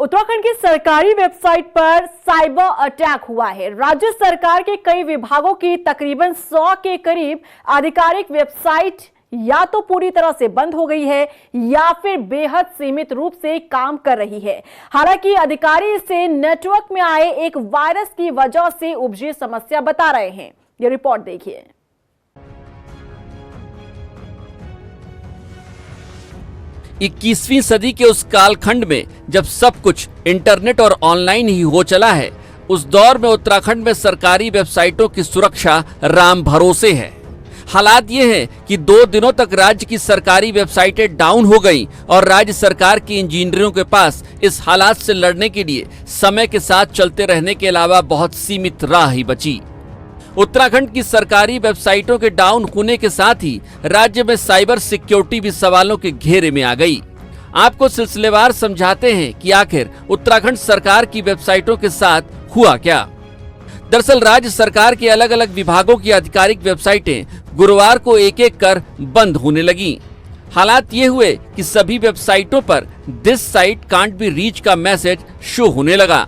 उत्तराखंड की सरकारी वेबसाइट पर साइबर अटैक हुआ है। राज्य सरकार के कई विभागों की तकरीबन 100 के करीब आधिकारिक वेबसाइट या तो पूरी तरह से बंद हो गई है या फिर बेहद सीमित रूप से काम कर रही है। हालांकि अधिकारी इसे नेटवर्क में आए एक वायरस की वजह से उपजी समस्या बता रहे हैं। ये रिपोर्ट देखिए। 21वीं सदी के उस कालखंड में जब सब कुछ इंटरनेट और ऑनलाइन ही हो चला है, उस दौर में उत्तराखंड में सरकारी वेबसाइटों की सुरक्षा राम भरोसे है। हालात ये हैं कि 2 दिनों तक राज्य की सरकारी वेबसाइटें डाउन हो गईं और राज्य सरकार के इंजीनियरों के पास इस हालात से लड़ने के लिए समय के साथ चलते रहने के अलावा बहुत सीमित राह ही बची। उत्तराखंड की सरकारी वेबसाइटों के डाउन होने के साथ ही राज्य में साइबर सिक्योरिटी भी सवालों के घेरे में आ गई। आपको सिलसिलेवार समझाते हैं कि आखिर उत्तराखंड सरकार की वेबसाइटों के साथ हुआ क्या। दरअसल राज्य सरकार के अलग अलग विभागों की आधिकारिक वेबसाइटें गुरुवार को एक एक कर बंद होने लगी। हालात ये हुए कि सभी वेबसाइटों पर this site can't be reach का मैसेज शो होने लगा।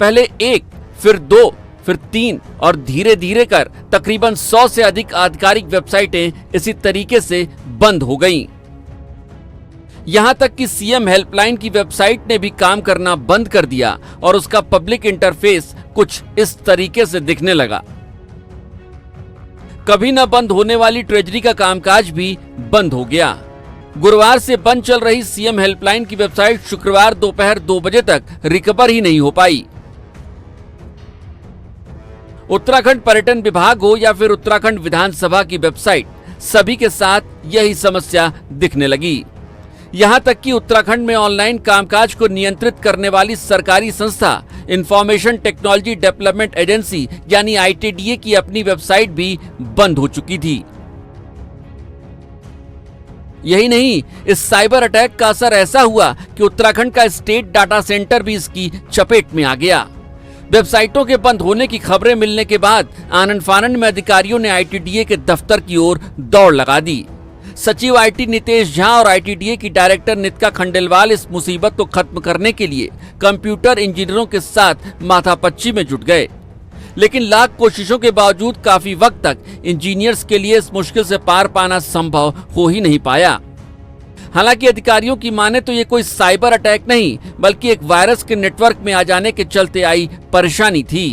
पहले 1, फिर 2, फिर 3 और धीरे धीरे कर तकरीबन 100 से अधिक आधिकारिक वेबसाइटें इसी तरीके से बंद हो गईं। यहां तक कि सीएम हेल्पलाइन की वेबसाइट ने भी काम करना बंद कर दिया और उसका पब्लिक इंटरफेस कुछ इस तरीके से दिखने लगा। कभी न बंद होने वाली ट्रेजरी का कामकाज भी बंद हो गया। गुरुवार से बंद चल रही सीएम हेल्पलाइन की वेबसाइट शुक्रवार दोपहर 2 बजे तक रिकवर ही नहीं हो पाई। उत्तराखंड पर्यटन विभाग हो या फिर उत्तराखंड विधानसभा की वेबसाइट, सभी के साथ यही समस्या दिखने लगी। यहां तक कि उत्तराखंड में ऑनलाइन कामकाज को नियंत्रित करने वाली सरकारी संस्था इंफॉर्मेशन टेक्नोलॉजी डेवलपमेंट एजेंसी यानी आईटीडीए की अपनी वेबसाइट भी बंद हो चुकी थी। यही नहीं, इस साइबर अटैक का असर ऐसा हुआ कि उत्तराखंड का स्टेट डाटा सेंटर भी इसकी चपेट में आ गया। वेबसाइटों के बंद होने की खबरें मिलने के बाद आनन फानन में अधिकारियों ने आईटीडीए के दफ्तर की ओर दौड़ लगा दी। सचिव आईटी नितेश झा और आईटीडीए की डायरेक्टर नितिका खंडेलवाल इस मुसीबत को खत्म करने के लिए कंप्यूटर इंजीनियरों के साथ माथापच्ची में जुट गए। लेकिन लाख कोशिशों के बावजूद काफी वक्त तक इंजीनियर्स के लिए इस मुश्किल से पार पाना संभव हो ही नहीं पाया। हालांकि अधिकारियों की माने तो ये कोई साइबर अटैक नहीं बल्कि एक वायरस के नेटवर्क में आ जाने के चलते आई परेशानी थी।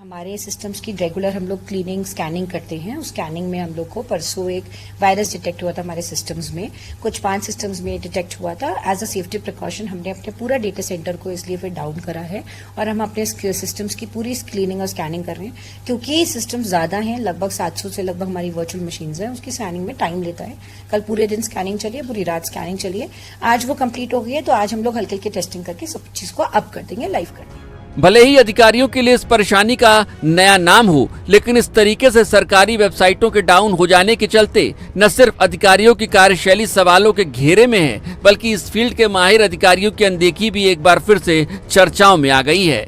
हमारे सिस्टम्स की रेगुलर हम लोग क्लीनिंग स्कैनिंग करते हैं। उस स्कैनिंग में हम लोग को परसों एक वायरस डिटेक्ट हुआ था हमारे सिस्टम्स में। कुछ 5 सिस्टम्स में डिटेक्ट हुआ था। एज अ सेफ्टी प्रिकॉशन हमने अपने पूरा डेटा सेंटर को इसलिए फिर डाउन करा है और हम अपने सिस्टम्स की पूरी क्लीनिंग और स्कैनिंग कर रहे हैं। क्योंकि सिस्टम्स ज्यादा हैं, लगभग 700 से लगभग हमारी वर्चुअल मशीन है, उसकी स्कैनिंग में टाइम लेता है। कल पूरे दिन स्कैनिंग चलिए, पूरी रात स्कैनिंग चलिए। आज वो कंप्लीट हो गई है, तो आज हम लोग हल्के हल्के टेस्टिंग करके सब चीज को अप कर देंगे, लाइव कर देंगे। भले ही अधिकारियों के लिए इस परेशानी का नया नाम हो, लेकिन इस तरीके से सरकारी वेबसाइटों के डाउन हो जाने के चलते न सिर्फ अधिकारियों की कार्यशैली सवालों के घेरे में है, बल्कि इस फील्ड के माहिर अधिकारियों की अनदेखी भी एक बार फिर से चर्चाओं में आ गई है।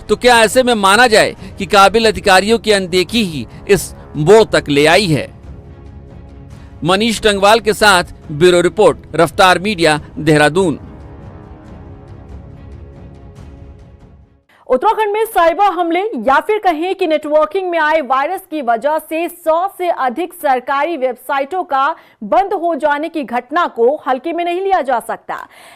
तो क्या ऐसे में माना जाए कि काबिल अधिकारियों की अनदेखी ही इस मोड़ तक ले आई है? मनीष टंगवाल के साथ ब्यूरो रिपोर्ट, रफ्तार मीडिया, देहरादून। उत्तराखंड में साइबर हमले या फिर कहें कि नेटवर्किंग में आए वायरस की वजह से 100 से अधिक सरकारी वेबसाइटों का बंद हो जाने की घटना को हल्के में नहीं लिया जा सकता।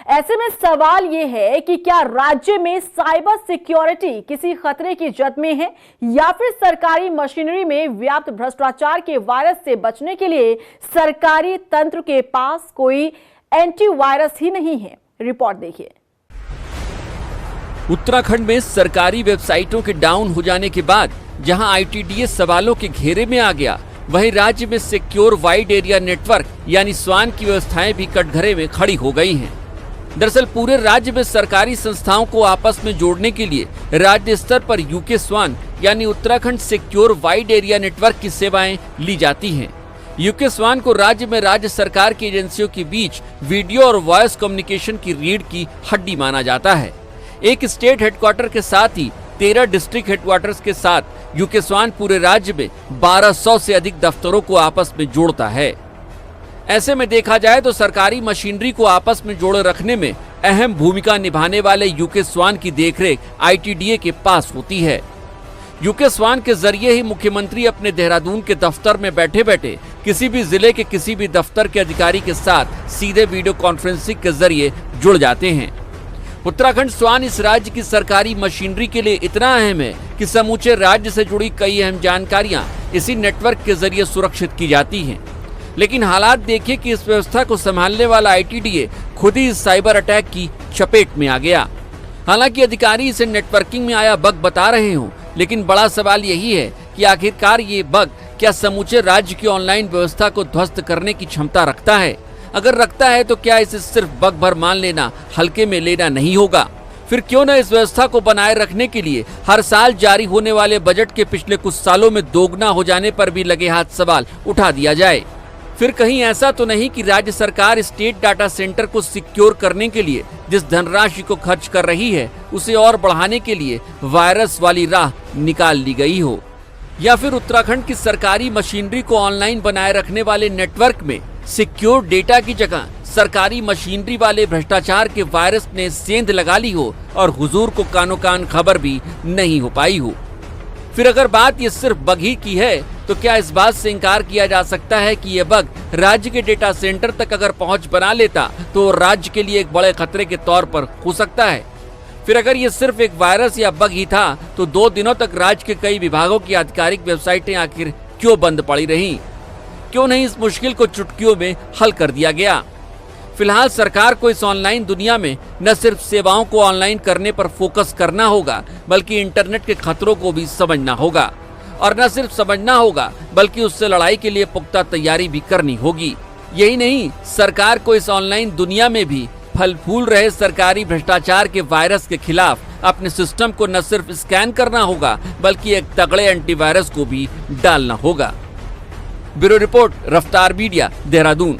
ऐसे में सवाल यह है कि क्या राज्य में साइबर सिक्योरिटी किसी खतरे की जद में है या फिर सरकारी मशीनरी में व्याप्त भ्रष्टाचार के वायरस से बचने के लिए सरकारी तंत्र के पास कोई एंटीवायरस ही नहीं है। रिपोर्ट देखिए। उत्तराखंड में सरकारी वेबसाइटों के डाउन हो जाने के बाद जहां आईटीडीए सवालों के घेरे में आ गया, वहीं राज्य में सिक्योर वाइड एरिया नेटवर्क यानी स्वान की व्यवस्थाएं भी कटघरे में खड़ी हो गई हैं। दरअसल पूरे राज्य में सरकारी संस्थाओं को आपस में जोड़ने के लिए राज्य स्तर पर यूके स्वान यानी Uttarakhand secure wide area network की सेवाएं ली जाती हैं। यूके स्वान को राज्य में राज्य सरकार की एजेंसियों के बीच वीडियो और वॉइस कम्युनिकेशन की रीढ़ की हड्डी माना जाता है। एक स्टेट हेडक्वार्टर के साथ ही 13 डिस्ट्रिक्ट हेडक्वार्टर्स के साथ यूके स्वान पूरे राज्य में 1200 से अधिक दफ्तरों को आपस में जोड़ता है। ऐसे में देखा जाए तो सरकारी मशीनरी को आपस में जोड़े रखने में अहम भूमिका निभाने वाले यूके स्वान की देखरेख ITDA के पास होती है। यूके स्वान के जरिए ही मुख्यमंत्री अपने देहरादून के दफ्तर में बैठे बैठे किसी भी जिले के किसी भी दफ्तर के अधिकारी के साथ सीधे वीडियो कॉन्फ्रेंसिंग के जरिए जुड़ जाते हैं। उत्तराखंड स्वान इस राज्य की सरकारी मशीनरी के लिए इतना अहम है कि समूचे राज्य से जुड़ी कई अहम जानकारियां इसी नेटवर्क के जरिए सुरक्षित की जाती हैं। लेकिन हालात देखिए कि इस व्यवस्था को संभालने वाला ITDA खुद ही इस साइबर अटैक की चपेट में आ गया। हालांकि अधिकारी इसे नेटवर्किंग में आया बग बता रहे हों, लेकिन बड़ा सवाल यही है कि आखिरकार ये बग क्या समूचे राज्य की ऑनलाइन व्यवस्था को ध्वस्त करने की क्षमता रखता है? अगर रखता है तो क्या इसे सिर्फ बग भर मान लेना हल्के में लेना नहीं होगा? फिर क्यों न इस व्यवस्था को बनाए रखने के लिए हर साल जारी होने वाले बजट के पिछले कुछ सालों में दोगुना हो जाने पर भी लगे हाथ सवाल उठा दिया जाए। फिर कहीं ऐसा तो नहीं कि राज्य सरकार स्टेट डाटा सेंटर को सिक्योर करने के लिए जिस धनराशि को खर्च कर रही है उसे और बढ़ाने के लिए वायरस वाली राह निकाल ली गई हो, या फिर उत्तराखंड की सरकारी मशीनरी को ऑनलाइन बनाए रखने वाले नेटवर्क में सिक्योर डेटा की जगह सरकारी मशीनरी वाले भ्रष्टाचार के वायरस ने सेंध लगा ली हो और हुजूर को कानो कान खबर भी नहीं हो पाई हो। फिर अगर बात ये सिर्फ बग ही की है तो क्या इस बात से इनकार किया जा सकता है कि ये बग राज्य के डेटा सेंटर तक अगर पहुंच बना लेता तो राज्य के लिए एक बड़े खतरे के तौर पर हो सकता है? फिर अगर ये सिर्फ एक वायरस या बग ही था तो 2 दिनों तक राज्य के कई विभागों की आधिकारिक वेबसाइटें आखिर क्यों बंद पड़ी रहीं? क्यों नहीं इस मुश्किल को चुटकियों में हल कर दिया गया? फिलहाल सरकार को इस ऑनलाइन दुनिया में न सिर्फ सेवाओं को ऑनलाइन करने पर फोकस करना होगा, बल्कि इंटरनेट के खतरों को भी समझना होगा। और न सिर्फ समझना होगा बल्कि उससे लड़ाई के लिए पुख्ता तैयारी भी करनी होगी। यही नहीं, सरकार को इस ऑनलाइन दुनिया में भी फल फूल रहे सरकारी भ्रष्टाचार के वायरस के खिलाफ अपने सिस्टम को न सिर्फ स्कैन करना होगा बल्कि एक तगड़े एंटीवायरस को भी डालना होगा। ब्यूरो रिपोर्ट, रफ्तार मीडिया, देहरादून।